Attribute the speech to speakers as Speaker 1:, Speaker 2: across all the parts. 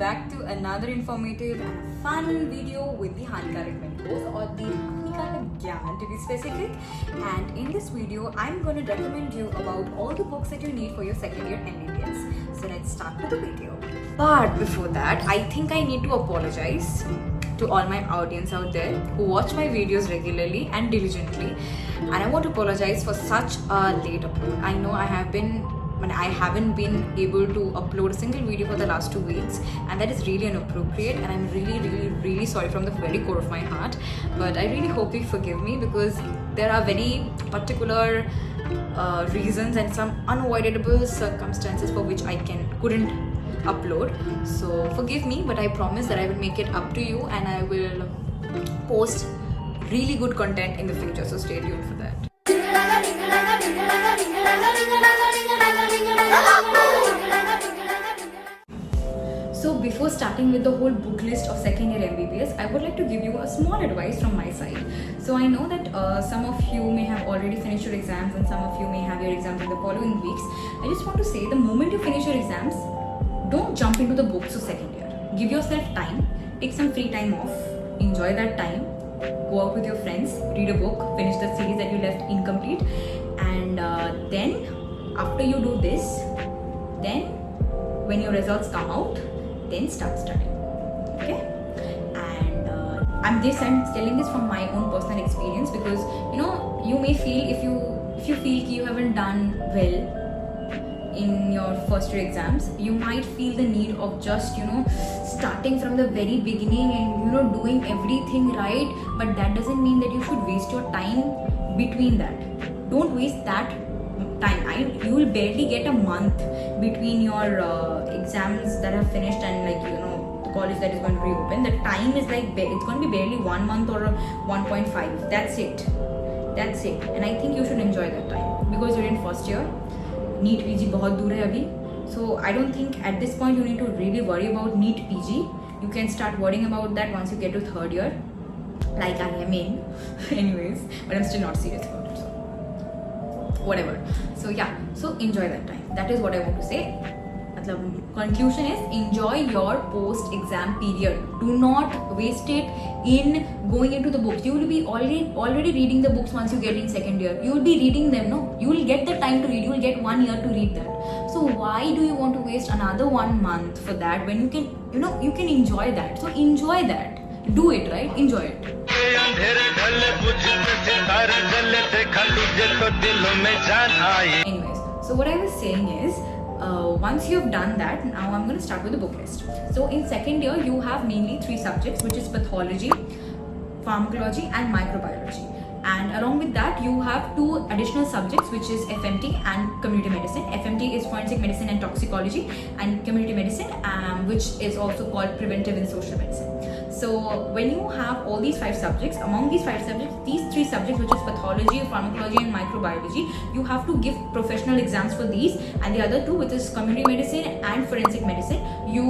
Speaker 1: back to another informative and fun video with the Hanikarak Mentors, or the Hanikarak Gyan to be specific. And in this video, I'm going to recommend you about all the books that you need for your second year MBBS. So let's start with the video. But before that, I think I need to apologize to all my audience out there who watch my videos regularly and diligently, and I want to apologize for such a late upload. I know I haven't been able to upload a single video for the last 2 weeks, and that is really inappropriate, and I'm really sorry from the very core of my heart. But I really hope you forgive me, because there are very particular reasons and some unavoidable circumstances for which I couldn't upload. So forgive me, but I promise that I will make it up to you, and I will post really good content in the future, so stay tuned for that. So before starting with the whole book list of second year MBBS, I would like to give you a small advice from my side. So I know that some of you may have already finished your exams, and some of you may have your exams in the following weeks. I just want to say, the moment you finish your exams, don't jump into the books of second year. Give yourself time, take some free time off, enjoy that time, go out with your friends, read a book, finish the series that you left incomplete, and then after you do this, then when your results come out, then start studying. Okay? And I'm telling this from my own personal experience, because you may feel, if you feel you haven't done well in your first year exams, you might feel the need of just starting from the very beginning and doing everything right. But that doesn't mean that you should waste your time between that. Don't waste that time. You will barely get a month between your exams that have finished and the college that is going to reopen. The time is it's going to be barely 1 month or 1.5. That's it. And I think you should enjoy that time, because you're in first year. NEET PG बहुत दूर है अभी, so I don't think at this point you need to really worry about NEET PG. You can start worrying about that once you get to third year, like I am in. Anyways, but I'm still not serious about it. So whatever. So yeah, so enjoy that time. That is what I want to say. Conclusion is, enjoy your post-exam period. Do not waste it in going into the books. You will be already reading the books once you get in second year. You will be reading them, no? You will get the time to read. You will get 1 year to read that. So why do you want to waste another 1 month for that when you can, you can enjoy that? So enjoy that. Do it, right? Enjoy it. Anyways, so what I was saying is, once you've done that, now I'm going to start with the book list. So in second year, you have mainly 3 subjects, which is pathology, pharmacology and microbiology. And along with that, you have 2 additional subjects, which is FMT and community medicine. FMT is forensic medicine and toxicology, and community medicine, which is also called preventive and social medicine. So when you have all these 5 subjects, among these 5 subjects, these 3 subjects, which is pathology, pharmacology and microbiology, you have to give professional exams for these, and the other 2, which is community medicine and forensic medicine, you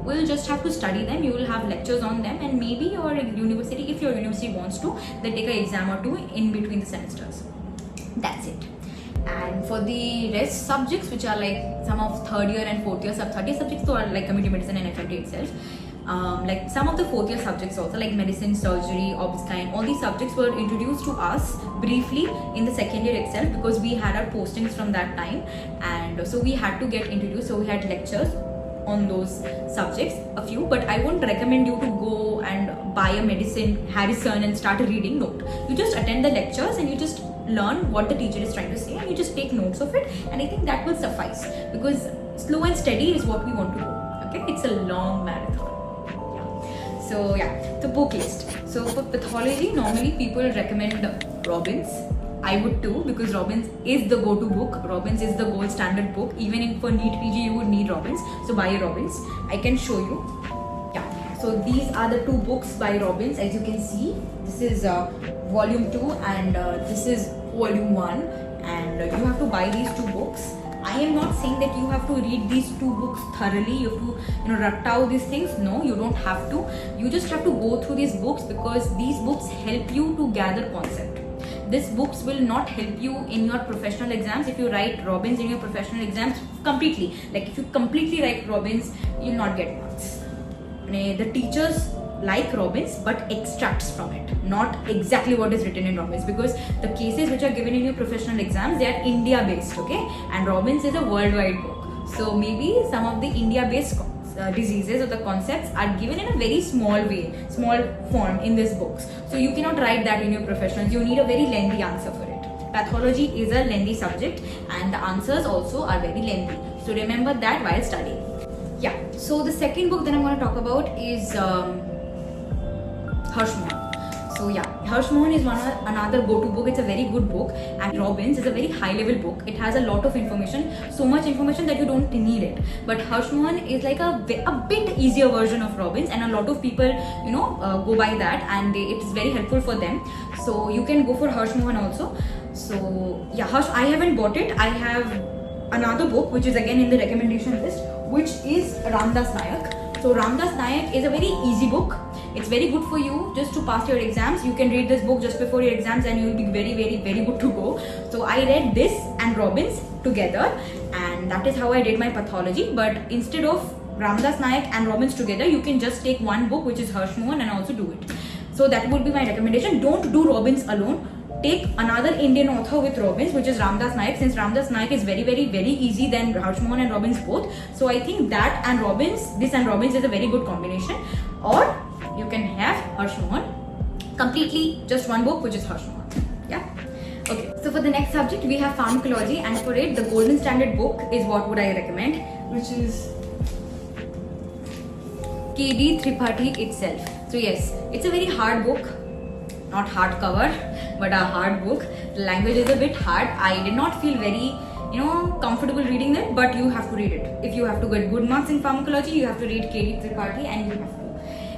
Speaker 1: will just have to study them. You will have lectures on them, and maybe your university, if your university wants to, they take an exam or 2 in between the semesters. That's it. And for the rest subjects, which are like some of third year and fourth year, third year subjects, so are like community medicine and FMT itself. Like some of the fourth year subjects also, like medicine, surgery, obstetrics, all these subjects were introduced to us briefly in the second year itself, because we had our postings from that time, and so we had to get introduced. So we had lectures on those subjects, a few, but I won't recommend you to go and buy a medicine Harrison and start reading. No, you just attend the lectures and you just learn what the teacher is trying to say, and you just take notes of it, and I think that will suffice, because slow and steady is what we want to do. Okay, it's a long marathon. So yeah, the book list. So for pathology, normally people recommend Robbins. I would too, because Robbins is the go-to book. Robbins is the gold standard book. Even for NEET PG, you would need Robbins. So buy Robbins. I can show you. Yeah. So these are the 2 books by Robbins. As you can see, this is volume 2 and this is volume 1. And you have to buy these 2 books. I am not saying that you have to read these 2 books thoroughly. You have to, rut out these things. No, you don't have to. You just have to go through these books, because these books help you to gather concept. These books will not help you in your professional exams. If you write Robbins in your professional exams completely, like if you completely write Robbins, you'll not get marks. the teachers like Robbins but extracts from it, not exactly what is written in Robbins, because the cases which are given in your professional exams, they are India based, okay, and Robbins is a worldwide book. So maybe some of the India based diseases or the concepts are given in a very small way, small form in these books. So you cannot write that in your professionals. You need a very lengthy answer for it. Pathology is a lengthy subject and the answers also are very lengthy. So remember that while studying. Yeah, so the second book that I'm going to talk about is Harsh Mohan. So yeah, Harsh Mohan is another go-to book. It's a very good book, and Robbins is a very high-level book. It has a lot of information, so much information that you don't need it. But Harsh Mohan is like a bit easier version of Robbins, and a lot of people, go by that, and it is very helpful for them. So you can go for Harsh Mohan also. So yeah, I haven't bought it. I have another book which is again in the recommendation list, which is Ramdas Nayak. So Ramdas Nayak is a very easy book. It's very good for you just to pass your exams. You can read this book just before your exams and you will be very, very, very good to go. So I read this and Robbins together, and that is how I did my pathology. But instead of Ramdas Nayak and Robbins together, you can just take one book which is Harsh Mohan and also do it. So that would be my recommendation. Don't do Robbins alone. Take another Indian author with Robbins, which is Ramdas Nayak, since Ramdas Nayak is very, very, very easy than Harsh Mohan and Robbins both. So I think that and Robbins, this and Robbins is a very good combination. Or you can have Harsh Mohan, completely just one book, which is Harsh Mohan. Yeah. Okay. So for the next subject, we have pharmacology, and for it, the golden standard book is what would I recommend, which is K.D. Tripathi itself. So yes, it's a very hard book. Not hardcover, but a hard book. The language is a bit hard. I did not feel very, comfortable reading it, but you have to read it. If you have to get good marks in pharmacology, you have to read K.D. Tripathi, and you have to.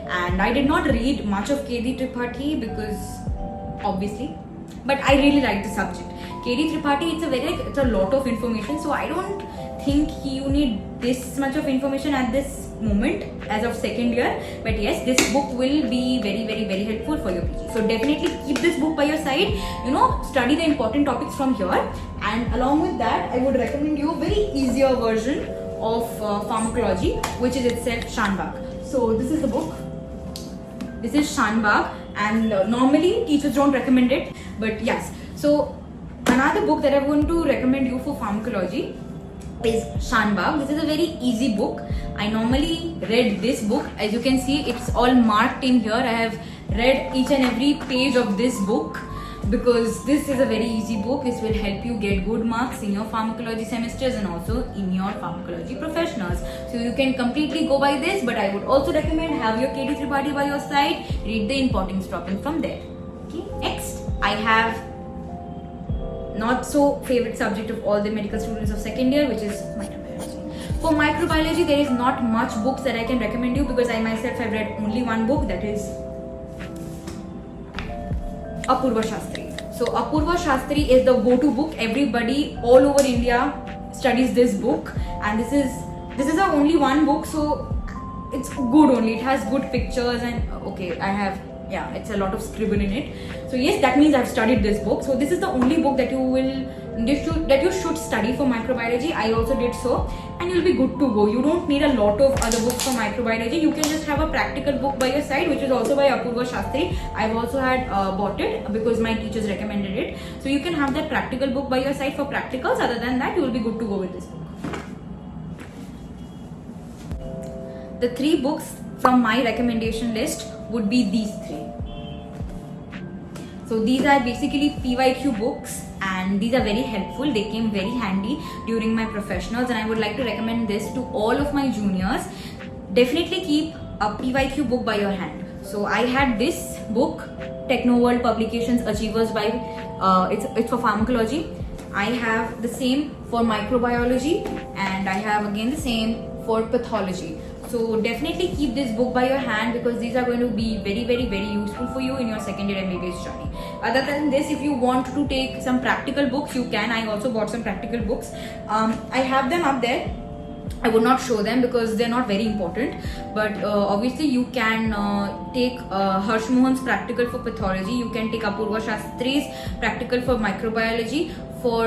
Speaker 1: And I did not read much of K.D. Tripathi because, obviously, but I really like the subject. K.D. Tripathi, it's a lot of information, so I don't think you need this much of information at this moment as of second year. But yes, this book will be very, very, very helpful for your PG. So definitely keep this book by your side. Study the important topics from here, and along with that, I would recommend you a very easier version of pharmacology, which is itself Shanbag. So this is the book. This is Shanbag, and normally teachers don't recommend it, but yes. So another book that I'm going to recommend you for pharmacology is Shanbag. This is a very easy book. I normally read this book. As you can see, it's all marked in here. I have read each and every page of this book because this is a very easy book. This will help you get good marks in your pharmacology semesters and also in your pharmacology professionals. So you can completely go by this, but I would also recommend have your K.D. Tripathi by your side. Read the important topic from there. Okay. Next, I have not so favorite subject of all the medical students of second year, which is microbiology. For microbiology, there is not much books that I can recommend you because I myself have read only one book, that is Apurva Shastri. So Apurva Shastri is the go-to book. Everybody all over India studies this book, and this is the only one book, so it's good only. It has good pictures and it's a lot of scribble in it. So yes, that means I've studied this book. So this is the only book that you should study for microbiology. I also did so, and you'll be good to go. You don't need a lot of other books for microbiology. You can just have a practical book by your side, which is also by Apurva Shastri. I've also had bought it because my teachers recommended it. So you can have that practical book by your side for practicals. Other than that, you will be good to go with this book. The 3 books from my recommendation list would be these 3. So these are basically PYQ books, and these are very helpful. They came very handy during my professionals, and I would like to recommend this to all of my juniors. Definitely keep a PYQ book by your hand. So I had this book, Technoworld Publications Achievers by it's for pharmacology. I have the same for microbiology, and I have again the same for pathology. So definitely keep this book by your hand because these are going to be very, very, very useful for you in your second year MBBS journey. Other than this, if you want to take some practical books, you can. I also bought some practical books. I have them up there. I would not show them because they're not very important, but obviously you can take Harsh Mohan's practical for pathology. You can take Apurva Shastri's practical for microbiology. For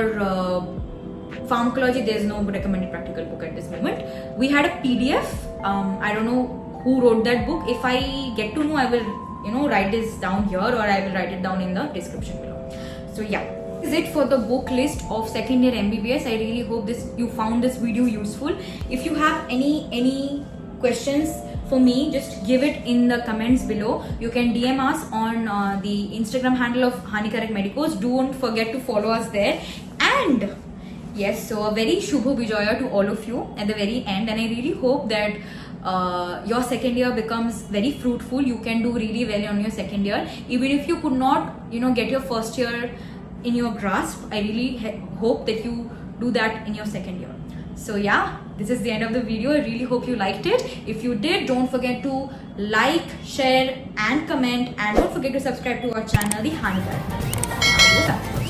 Speaker 1: pharmacology, there's no recommended practical book at this moment. We had a PDF. I don't know who wrote that book. If I get to know, I will write this down here, or I will write it down in the description below. So yeah, is it for the book list of second year MBBS. I really hope you found this video useful. If you have any questions for me, just give it in the comments below. You can DM us on the Instagram handle of Hanikaarak Medicos. Don't forget to follow us there. And yes, so a very Shubho Vijaya to all of you at the very end, and I really hope that your second year becomes very fruitful. You can do really well on your second year, even if you could not get your first year in your grasp. I really hope that you do that in your second year. So yeah, this is the end of the video. I really hope you liked it. If you did, don't forget to like, share and comment, and don't forget to subscribe to our channel, the Hanikaarak Medicos.